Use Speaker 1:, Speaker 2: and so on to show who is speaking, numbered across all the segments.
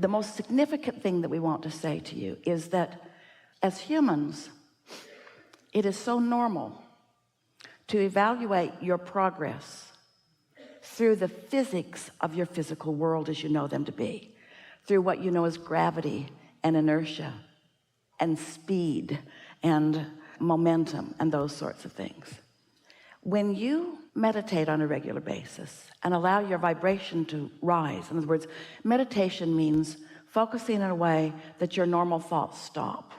Speaker 1: the most significant thing that we want to say to you is that as humans, it is so normal to evaluate your progress through the physics of your physical world as you know them to be, through what you know as gravity and inertia and speed and momentum and those sorts of things. When you meditate on a regular basis and allow your vibration to rise, in other words, meditation means focusing in a way that your normal thoughts stop,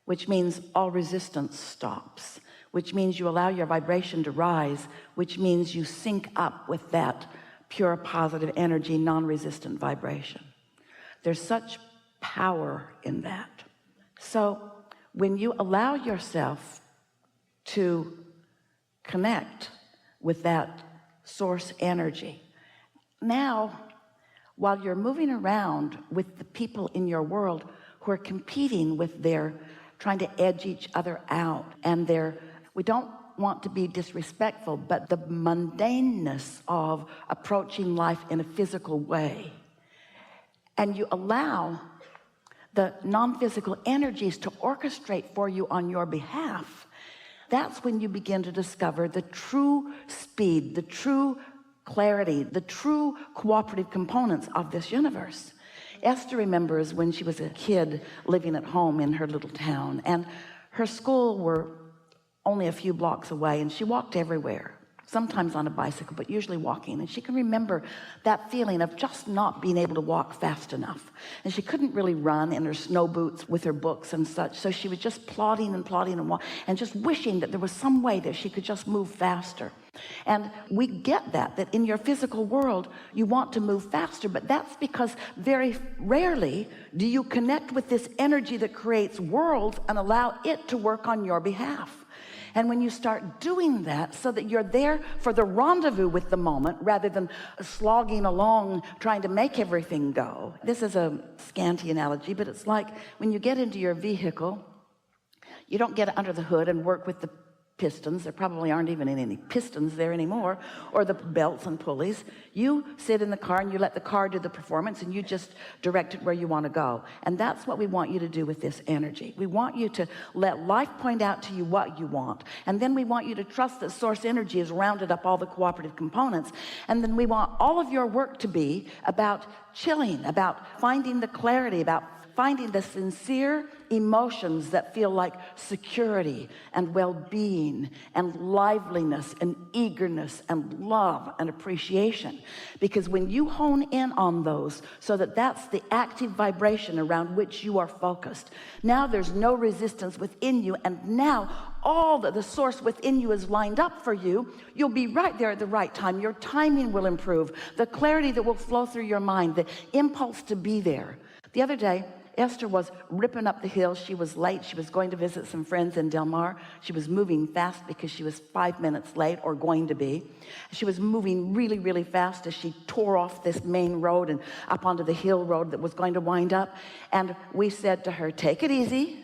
Speaker 1: which means all resistance stops, which means you allow your vibration to rise, which means you sync up with that pure positive energy, non-resistant vibration. There's such power in that. So when you allow yourself to connect with that source energy, now while you're moving around with the people in your world who are competing with their trying to edge each other out, and we don't want to be disrespectful, but the mundaneness of approaching life in a physical way, and you allow the non-physical energies to orchestrate for you on your behalf, that's when you begin to discover the true speed, the true clarity, the true cooperative components of this universe. Esther remembers when she was a kid living at home in her little town, and her school were only a few blocks away, and she walked everywhere, sometimes on a bicycle, but usually walking. And she can remember that feeling of just not being able to walk fast enough, and she couldn't really run in her snow boots with her books and such, so she was just plodding and just wishing that there was some way that she could just move faster. And we get that in your physical world you want to move faster, but that's because very rarely do you connect with this energy that creates worlds and allow it to work on your behalf. And when you start doing that so that you're there for the rendezvous with the moment rather than slogging along trying to make everything go. This is a scanty analogy, but it's like when you get into your vehicle, you don't get under the hood and work with the pistons. There probably aren't even any pistons there anymore, or the belts and pulleys. You sit in the car and you let the car do the performance, and you just direct it where you want to go. And that's what we want you to do with this energy. We want you to let life point out to you what you want, and then we want you to trust that source energy has rounded up all the cooperative components. And then we want all of your work to be about chilling, about finding the clarity, about finding the sincere emotions that feel like security and well-being and liveliness and eagerness and love and appreciation. Because when you hone in on those so that that's the active vibration around which you are focused, now there's no resistance within you, and now all that the source within you is lined up for you. You'll be right there at the right time. Your timing will improve, the clarity that will flow through your mind, the impulse to be there. The other day, Esther was ripping up the hill. She was late. She was going to visit some friends in Del Mar. She was moving fast because she was 5 minutes late, or going to be. She was moving really, really fast as she tore off this main road and up onto the hill road that was going to wind up. And we said to her, take it easy.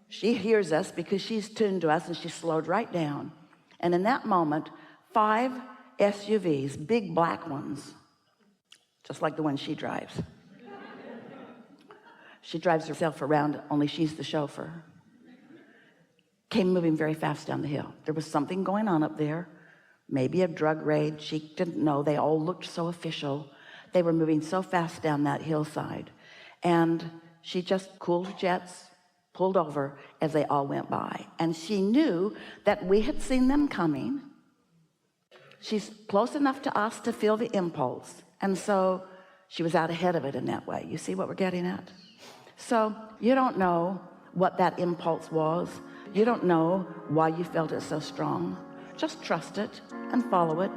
Speaker 1: She hears us because she's tuned to us, and she slowed right down. And in that moment, 5 SUVs, big black ones, just like the one she drives. She drives herself around, only she's the chauffeur. Came moving very fast down the hill. There was something going on up there, maybe a drug raid. She didn't know. They all looked so official. They were moving so fast down that hillside. And she just cooled her jets, pulled over as they all went by. And she knew that we had seen them coming. She's close enough to us to feel the impulse. And so she was out ahead of it in that way. You see what we're getting at? So you don't know what that impulse was. You don't know why you felt it so strong. Just trust it and follow it.